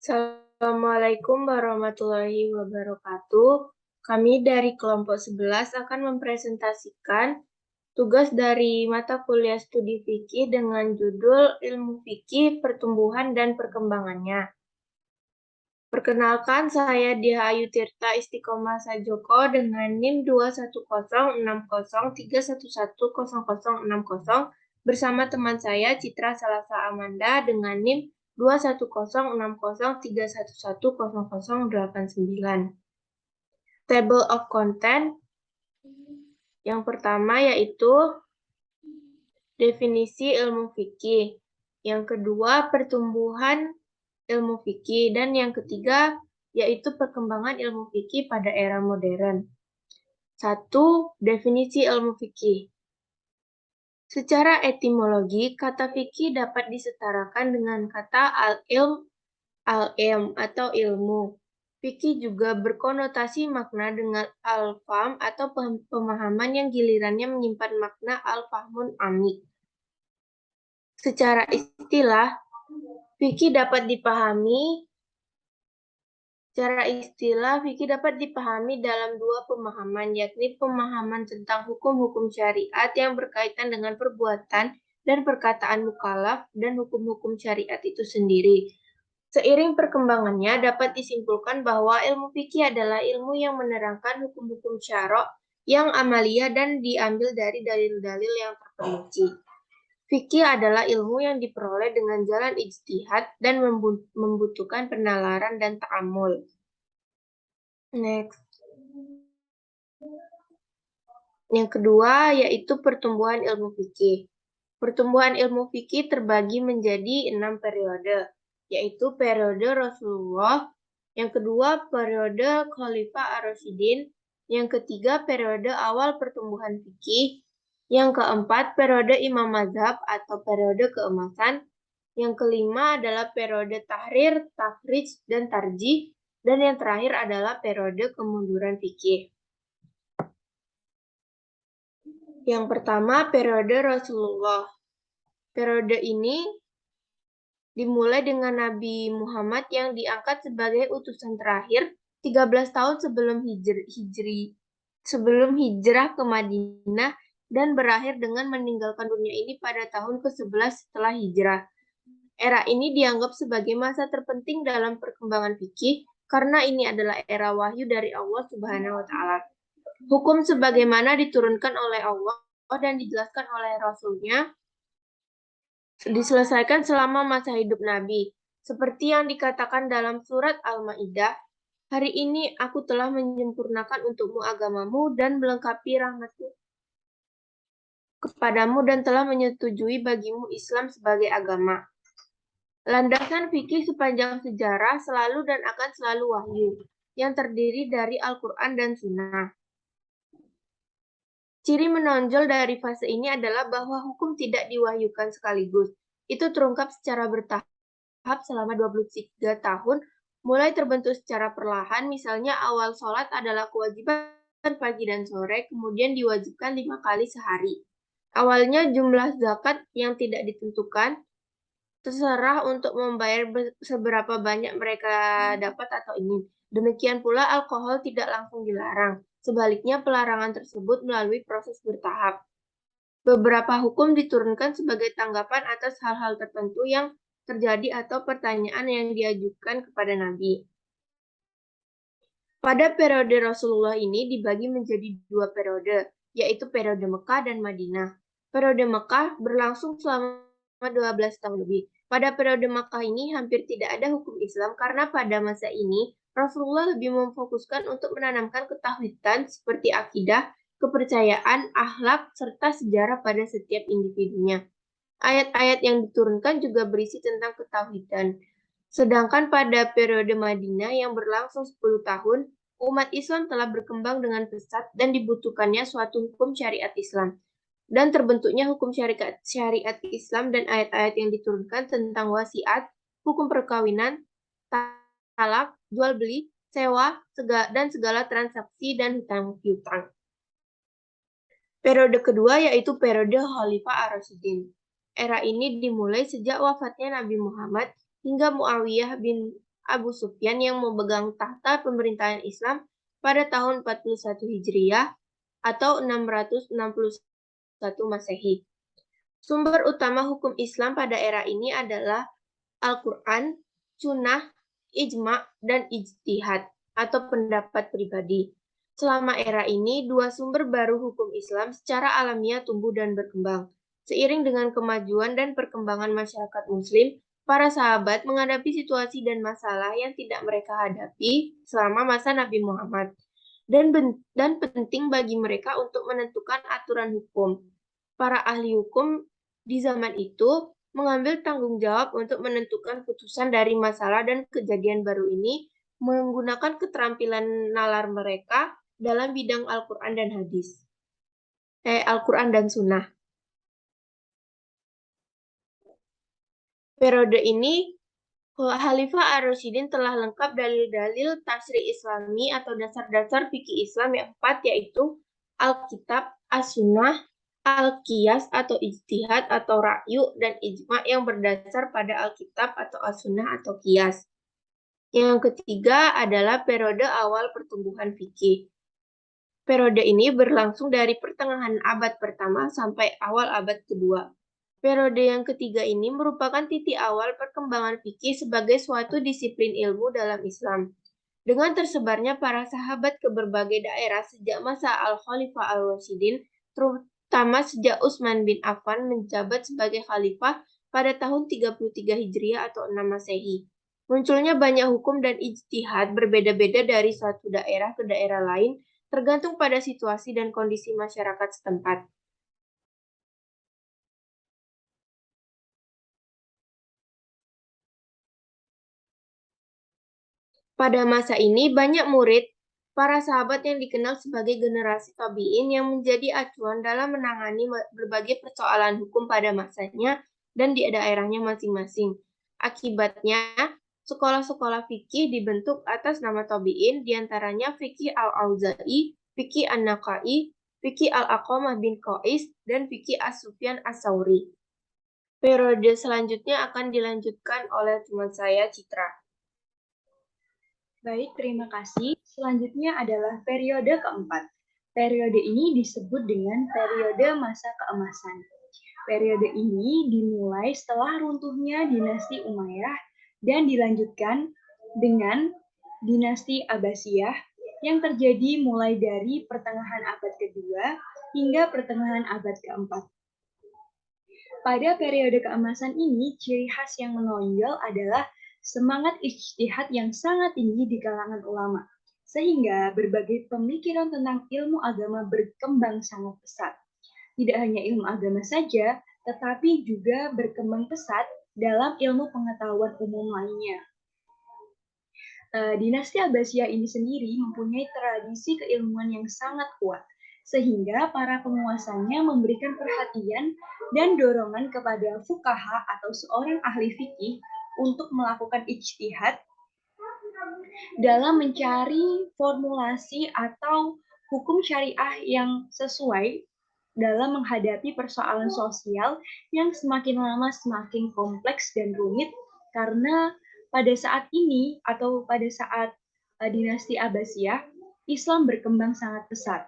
Assalamualaikum warahmatullahi wabarakatuh. Kami dari kelompok 11 akan mempresentasikan tugas dari mata kuliah studi fikih dengan judul Ilmu Fikih, Pertumbuhan dan Perkembangannya. Perkenalkan, saya Diah Ayu Tirta Istiqomah Sajoko dengan NIM 210603113110060 bersama teman saya Citra Salasa Amanda dengan NIM 210603113110089. Table of content yang pertama yaitu definisi ilmu fikih, yang kedua pertumbuhan ilmu fikih, dan yang ketiga yaitu perkembangan ilmu fikih pada era modern. 1. Definisi ilmu fikih. Secara etimologi, kata fikih dapat disetarakan dengan kata al-ilm atau ilmu. Fikih juga berkonotasi makna dengan al-fahm atau pemahaman yang gilirannya menyimpan makna al-fahmun amik. Secara istilah, fikih dapat dipahami dalam dua pemahaman, yakni pemahaman tentang hukum-hukum syariat yang berkaitan dengan perbuatan dan perkataan mukallaf dan hukum-hukum syariat itu sendiri. Seiring perkembangannya, dapat disimpulkan bahwa ilmu fikih adalah ilmu yang menerangkan hukum-hukum syara' yang amalia dan diambil dari dalil-dalil yang terperinci. Fikih adalah ilmu yang diperoleh dengan jalan ijtihad dan membutuhkan penalaran dan ta'amul. Next. Yang kedua yaitu pertumbuhan ilmu fikih. Pertumbuhan ilmu fikih terbagi menjadi 6 periode, yaitu periode Rasulullah, yang kedua periode Khalifah Ar-Rasyidin, yang ketiga periode awal pertumbuhan fikih, yang keempat periode Imam Mazhab atau periode keemasan, yang kelima adalah periode Tahrir, Tafrij, dan Tarjih, dan yang terakhir adalah periode kemunduran fikih. Yang pertama, periode Rasulullah. Periode ini dimulai dengan Nabi Muhammad yang diangkat sebagai utusan terakhir 13 tahun sebelum hijrah ke Madinah dan berakhir dengan meninggalkan dunia ini pada tahun ke-11 setelah hijrah. Era ini dianggap sebagai masa terpenting dalam perkembangan fikih karena ini adalah era wahyu dari Allah Subhanahu wa taala. Hukum sebagaimana diturunkan oleh Allah dan dijelaskan oleh Rasul-Nya diselesaikan selama masa hidup Nabi. Seperti yang dikatakan dalam surat Al-Maidah, "Hari ini aku telah menyempurnakan untukmu agamamu dan melengkapi rahmatku kepadamu dan telah menyetujui bagimu Islam sebagai agama." Landasan fikih sepanjang sejarah selalu dan akan selalu wahyu, yang terdiri dari Al-Quran dan Sunnah. Ciri menonjol dari fase ini adalah bahwa hukum tidak diwahyukan sekaligus. Itu terungkap secara bertahap selama 23 tahun, mulai terbentuk secara perlahan, misalnya awal sholat adalah kewajiban pagi dan sore, kemudian diwajibkan 5 kali sehari. Awalnya jumlah zakat yang tidak ditentukan, terserah untuk membayar seberapa banyak mereka dapat atau ingin. Demikian pula alkohol tidak langsung dilarang. Sebaliknya, pelarangan tersebut melalui proses bertahap. Beberapa hukum diturunkan sebagai tanggapan atas hal-hal tertentu yang terjadi atau pertanyaan yang diajukan kepada Nabi. Pada periode Rasulullah ini dibagi menjadi 2 periode, yaitu periode Mekah dan Madinah. Periode Mekah berlangsung selama 12 tahun lebih. Pada periode Makkah ini hampir tidak ada hukum Islam karena pada masa ini Rasulullah lebih memfokuskan untuk menanamkan ketauhidan seperti akidah, kepercayaan, akhlak, serta sejarah pada setiap individunya. Ayat-ayat yang diturunkan juga berisi tentang ketauhidan. Sedangkan pada periode Madinah yang berlangsung 10 tahun, umat Islam telah berkembang dengan pesat dan dibutuhkannya suatu hukum syariat Islam. Dan terbentuknya hukum syariat Islam dan ayat-ayat yang diturunkan tentang wasiat, hukum perkawinan, talak, jual beli, sewa, dan segala transaksi dan hutang piutang. Periode kedua yaitu periode Khalifah Ar-Rasyidin. Era ini dimulai sejak wafatnya Nabi Muhammad hingga Muawiyah bin Abu Sufyan yang memegang tahta pemerintahan Islam pada tahun 41 Hijriah atau 661 Masehi. Sumber utama hukum Islam pada era ini adalah Al-Quran, Sunnah, Ijma, dan Ijtihad atau pendapat pribadi. Selama era ini, dua sumber baru hukum Islam secara alamiah tumbuh dan berkembang. Seiring dengan kemajuan dan perkembangan masyarakat Muslim, para sahabat menghadapi situasi dan masalah yang tidak mereka hadapi selama masa Nabi Muhammad. Dan penting bagi mereka untuk menentukan aturan hukum. Para ahli hukum di zaman itu mengambil tanggung jawab untuk menentukan putusan dari masalah dan kejadian baru ini menggunakan keterampilan nalar mereka dalam bidang Al-Quran dan hadis. Al-Quran dan Sunnah. Periode ini, Khalifah Ar-Rasyidin telah lengkap dalil-dalil tasri Islami atau dasar-dasar fikih Islam yang 4, yaitu Alkitab, As-Sunnah, Al-Qiyas atau Ijtihad atau Ra'yu, dan Ijma yang berdasar pada Alkitab atau As-Sunnah atau Qiyas. Yang ketiga adalah periode awal pertumbuhan fikih. Periode ini berlangsung dari pertengahan abad pertama sampai awal abad kedua. Periode yang ketiga ini merupakan titik awal perkembangan fikih sebagai suatu disiplin ilmu dalam Islam. Dengan tersebarnya para sahabat ke berbagai daerah sejak masa Al-Khalifah Al-Rasyidin, terutama sejak Utsman bin Affan menjabat sebagai khalifah pada tahun 33 Hijriah atau 6 Masehi. Munculnya banyak hukum dan ijtihad berbeda-beda dari suatu daerah ke daerah lain, tergantung pada situasi dan kondisi masyarakat setempat. Pada masa ini, banyak murid, para sahabat yang dikenal sebagai generasi tabi'in yang menjadi acuan dalam menangani berbagai persoalan hukum pada masanya dan di daerahnya masing-masing. Akibatnya, sekolah-sekolah fikih dibentuk atas nama tabi'in, diantaranya fikih Al-Auza'i, fikih An-Naqai, fikih Al-Aqamah bin Qais, dan fikih As-Sufyan As-Sauri. Periode selanjutnya akan dilanjutkan oleh teman saya, Citra. Baik, terima kasih. Selanjutnya adalah periode keempat. Periode ini disebut dengan periode masa keemasan. Periode ini dimulai setelah runtuhnya dinasti Umayyah dan dilanjutkan dengan dinasti Abbasiyah yang terjadi mulai dari pertengahan abad kedua hingga pertengahan abad keempat. Pada periode keemasan ini, ciri khas yang menonjol adalah semangat ijtihad yang sangat tinggi di kalangan ulama, sehingga berbagai pemikiran tentang ilmu agama berkembang sangat pesat. Tidak hanya ilmu agama saja, tetapi juga berkembang pesat dalam ilmu pengetahuan umum lainnya. Dinasti Abbasiyah ini sendiri mempunyai tradisi keilmuan yang sangat kuat, sehingga para penguasanya memberikan perhatian dan dorongan kepada fuqaha atau seorang ahli fikih untuk melakukan ijtihad dalam mencari formulasi atau hukum syariah yang sesuai dalam menghadapi persoalan sosial yang semakin lama semakin kompleks dan rumit karena pada saat ini atau pada saat dinasti Abbasiyah, Islam berkembang sangat pesat.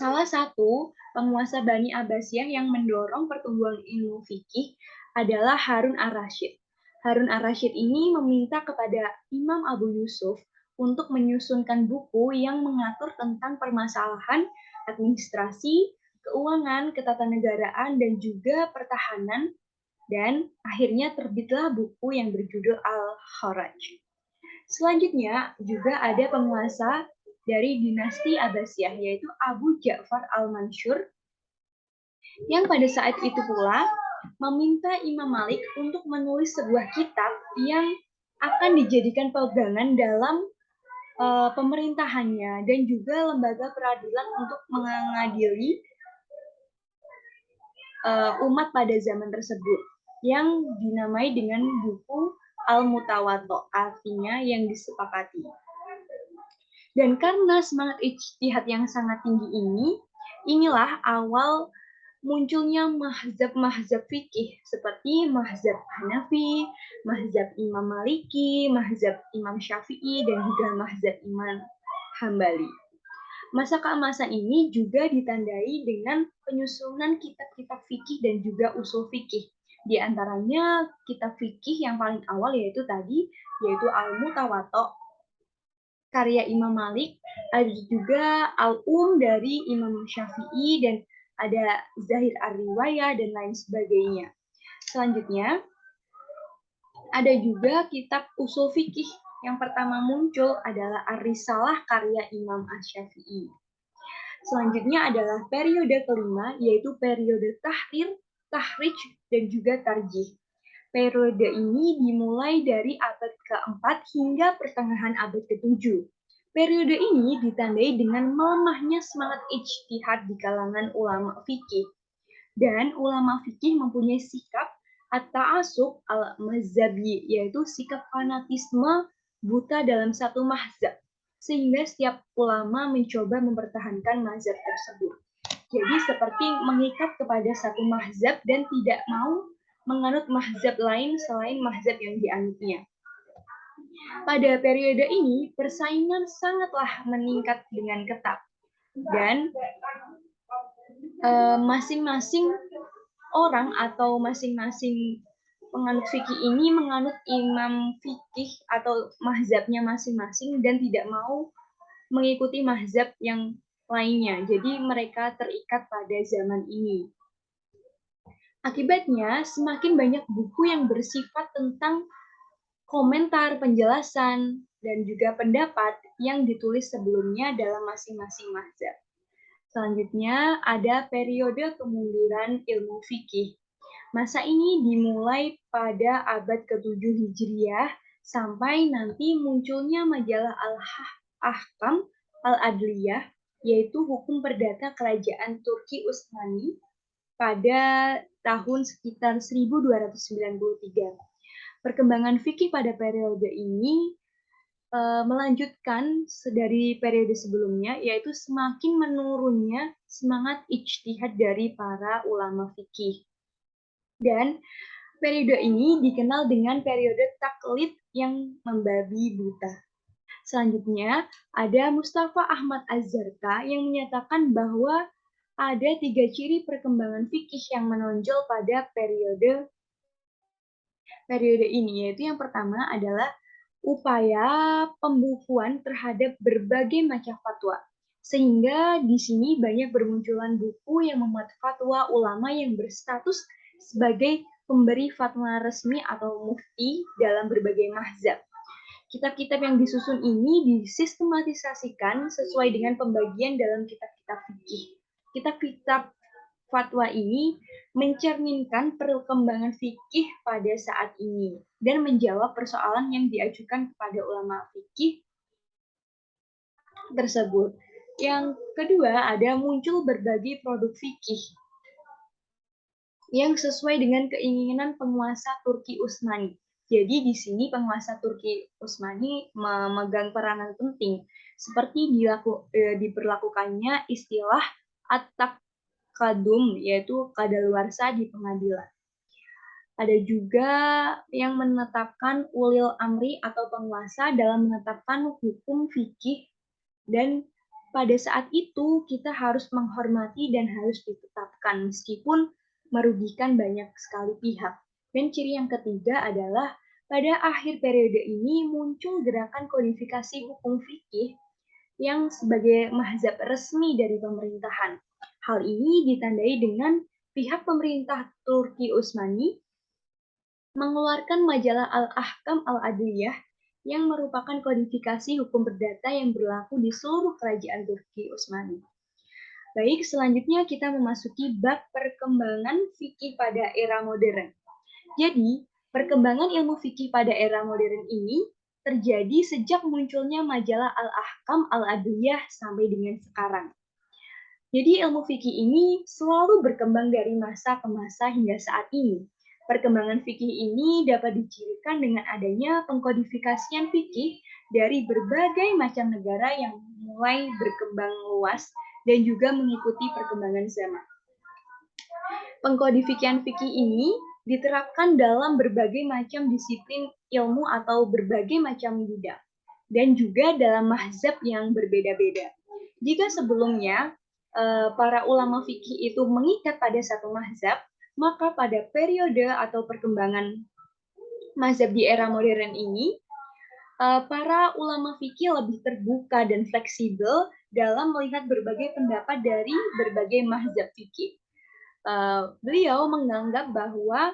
Salah satu penguasa Bani Abbasiyah yang mendorong pertumbuhan ilmu fikih adalah Harun ar-Rasyid. Harun ar-Rasyid ini meminta kepada Imam Abu Yusuf untuk menyusunkan buku yang mengatur tentang permasalahan administrasi, keuangan, ketatanegaraan, dan juga pertahanan, dan akhirnya terbitlah buku yang berjudul Al-Kharaj. Selanjutnya juga ada penguasa dari dinasti Abbasiyah, yaitu Abu Ja'far al-Mansur, yang pada saat itu pula meminta Imam Malik untuk menulis sebuah kitab yang akan dijadikan pegangan dalam pemerintahannya dan juga lembaga peradilan untuk mengadili umat pada zaman tersebut, yang dinamai dengan buku Al-Mutawaddo, artinya yang disepakati. Dan karena semangat ijtihad yang sangat tinggi ini, inilah awal munculnya mahzab-mahzab fikih seperti mahzab Hanafi, mahzab Imam Maliki, mahzab Imam Syafi'i, dan juga mahzab Imam Hambali. Masa keemasan ini juga ditandai dengan penyusunan kitab-kitab fikih dan juga usul fikih. Di antaranya kitab fikih yang paling awal yaitu Al-Mutawatta karya Imam Malik, ada juga dari Imam Syafi'i, dan ada Zahir Ar-Riwayah dan lain sebagainya. Selanjutnya, ada juga kitab usul fikih. Yang pertama muncul adalah Ar-Risalah karya Imam Asy-Syafi'i. Selanjutnya adalah periode kelima, yaitu periode tahrir, tahrij, dan juga tarjih. Periode ini dimulai dari abad keempat hingga pertengahan abad ke-7. Periode ini ditandai dengan melemahnya semangat ijtihad di kalangan ulama fikih. Dan ulama fikih mempunyai sikap at-ta'assub al-mazhabi, yaitu sikap fanatisme buta dalam satu mazhab. Sehingga setiap ulama mencoba mempertahankan mazhab tersebut. Jadi seperti mengikat kepada satu mazhab dan tidak mau menganut mazhab lain selain mazhab yang dianutnya. Pada periode ini, persaingan sangatlah meningkat dengan ketat. Dan masing-masing orang atau masing-masing penganut fikih ini menganut imam fikih atau mazhabnya masing-masing dan tidak mau mengikuti mazhab yang lainnya. Jadi mereka terikat pada zaman ini. Akibatnya, semakin banyak buku yang bersifat tentang komentar, penjelasan, dan juga pendapat yang ditulis sebelumnya dalam masing-masing mazhab. Selanjutnya, ada periode kemunduran ilmu fikih. Masa ini dimulai pada abad ke-7 Hijriah sampai nanti munculnya majalah Al-Ahkam Al-Adliyah, yaitu hukum perdata kerajaan Turki Utsmani pada tahun sekitar 1293. Perkembangan fikih pada periode ini melanjutkan dari periode sebelumnya, yaitu semakin menurunnya semangat ijtihad dari para ulama fikih. Dan periode ini dikenal dengan periode taklid yang membabi buta. Selanjutnya, ada Mustafa Ahmad Az-Zarqa yang menyatakan bahwa ada 3 ciri perkembangan fikih yang menonjol pada periode ini, yaitu yang pertama adalah upaya pembukuan terhadap berbagai macam fatwa. Sehingga di sini banyak bermunculan buku yang memuat fatwa ulama yang berstatus sebagai pemberi fatwa resmi atau mufti dalam berbagai mazhab. Kitab-kitab yang disusun ini disistematisasikan sesuai dengan pembagian dalam kitab-kitab fikih. Kitab-kitab fatwa ini mencerminkan perkembangan fikih pada saat ini dan menjawab persoalan yang diajukan kepada ulama fikih tersebut. Yang kedua, ada muncul berbagai produk fikih yang sesuai dengan keinginan penguasa Turki Utsmani. Jadi di sini penguasa Turki Utsmani memegang peranan penting, seperti diberlakukannya istilah at-taqadum, yaitu kadaluarsa di pengadilan. Ada juga yang menetapkan ulil amri atau penguasa dalam menetapkan hukum fikih, dan pada saat itu kita harus menghormati dan harus ditetapkan meskipun merugikan banyak sekali pihak. Dan ciri yang ketiga adalah pada akhir periode ini muncul gerakan kodifikasi hukum fikih yang sebagai mazhab resmi dari pemerintahan. Hal ini ditandai dengan pihak pemerintah Turki Utsmani mengeluarkan majalah Al-Ahkam Al-Adliyah yang merupakan kodifikasi hukum perdata yang berlaku di seluruh kerajaan Turki Utsmani. Baik, selanjutnya kita memasuki bab perkembangan fikih pada era modern. Jadi, perkembangan ilmu fikih pada era modern ini terjadi sejak munculnya majalah Al-Ahkam Al-Adliyah sampai dengan sekarang. Jadi, ilmu fikih ini selalu berkembang dari masa ke masa hingga saat ini. Perkembangan fikih ini dapat dicirikan dengan adanya pengkodifikasian fikih dari berbagai macam negara yang mulai berkembang luas dan juga mengikuti perkembangan zaman. Pengkodifikan fikih ini diterapkan dalam berbagai macam disiplin ilmu atau berbagai macam bidang, dan juga dalam mazhab yang berbeda-beda. Jika sebelumnya para ulama fikih itu mengikat pada satu mazhab, maka pada periode atau perkembangan mazhab di era modern ini, para ulama fikih lebih terbuka dan fleksibel dalam melihat berbagai pendapat dari berbagai mazhab fikih. Beliau menganggap bahwa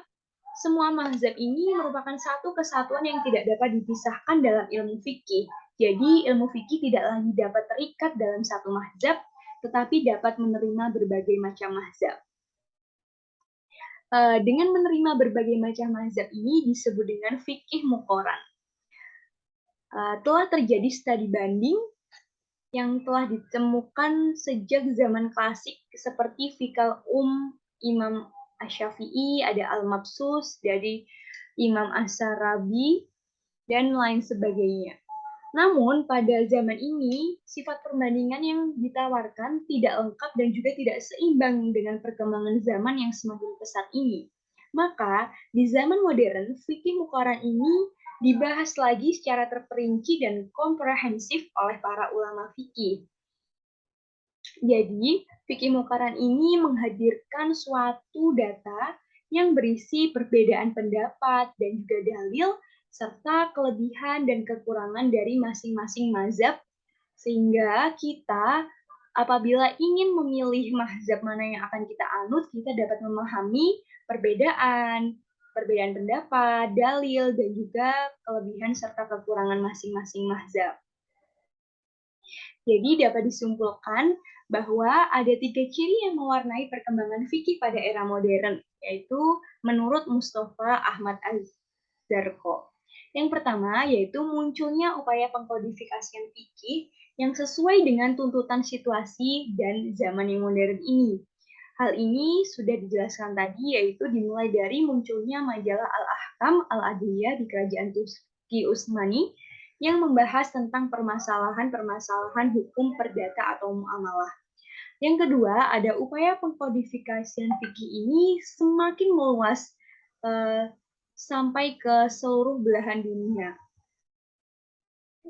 semua mazhab ini merupakan satu kesatuan yang tidak dapat dipisahkan dalam ilmu fikih. Jadi ilmu fikih tidak lagi dapat terikat dalam satu mazhab, tetapi dapat menerima berbagai macam mazhab. Dengan menerima berbagai macam mazhab ini disebut dengan fikih muqaran. Telah terjadi studi banding yang telah ditemukan sejak zaman klasik seperti Fikal Imam Asy-Syafi'i, ada Al-Mabsus dari Imam As-Sarabi, dan lain sebagainya. Namun, pada zaman ini, sifat perbandingan yang ditawarkan tidak lengkap dan juga tidak seimbang dengan perkembangan zaman yang semakin pesat ini. Maka, di zaman modern, fikih muqaran ini dibahas lagi secara terperinci dan komprehensif oleh para ulama fikih. Jadi, fikih muqaran ini menghadirkan suatu data yang berisi perbedaan pendapat dan juga dalil serta kelebihan dan kekurangan dari masing-masing mazhab, sehingga kita apabila ingin memilih mazhab mana yang akan kita anut, kita dapat memahami perbedaan pendapat, dalil, dan juga kelebihan serta kekurangan masing-masing mazhab. Jadi dapat disimpulkan bahwa ada 3 ciri yang mewarnai perkembangan fikih pada era modern, yaitu menurut Mustafa Ahmad Az-Zarqo. Yang pertama yaitu munculnya upaya pengkodifikasian fikih yang sesuai dengan tuntutan situasi dan zaman yang modern ini. Hal ini sudah dijelaskan tadi, yaitu dimulai dari munculnya majalah Al-Ahkam Al-Adliyah di Kerajaan Turki Utsmani yang membahas tentang permasalahan-permasalahan hukum perdata atau muamalah. Yang kedua, ada upaya pengkodifikasian fikih ini semakin meluas sampai ke seluruh belahan dunia.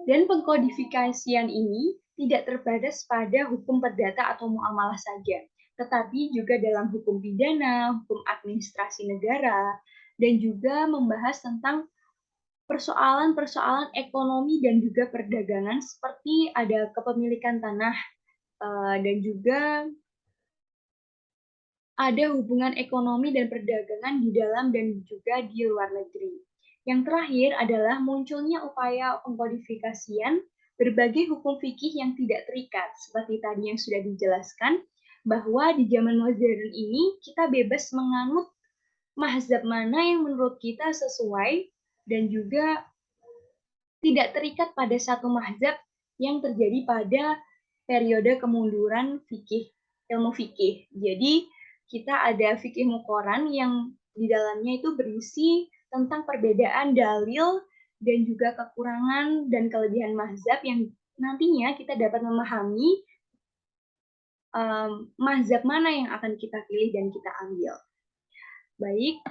Dan pengkodifikasian ini tidak terbatas pada hukum perdata atau muamalah saja, tetapi juga dalam hukum pidana, hukum administrasi negara, dan juga membahas tentang persoalan-persoalan ekonomi dan juga perdagangan seperti ada kepemilikan tanah dan juga ada hubungan ekonomi dan perdagangan di dalam dan juga di luar negeri. Yang terakhir adalah munculnya upaya pengkodifikasian berbagai hukum fikih yang tidak terikat, seperti tadi yang sudah dijelaskan, bahwa di zaman modern ini kita bebas menganut mazhab mana yang menurut kita sesuai dan juga tidak terikat pada satu mazhab yang terjadi pada periode kemunduran fikih, ilmu fikih. Jadi kita ada fikih muqaran yang di dalamnya itu berisi tentang perbedaan dalil dan juga kekurangan dan kelebihan mazhab yang nantinya kita dapat memahami mazhab mana yang akan kita pilih dan kita ambil. Baik,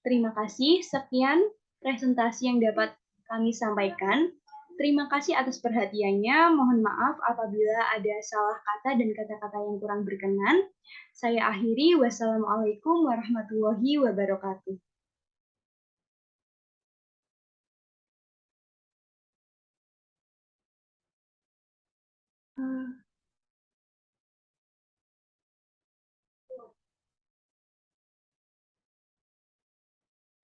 terima kasih. Sekian presentasi yang dapat kami sampaikan. Terima kasih atas perhatiannya. Mohon maaf apabila ada salah kata dan kata-kata yang kurang berkenan. Saya akhiri. Wassalamualaikum warahmatullahi wabarakatuh.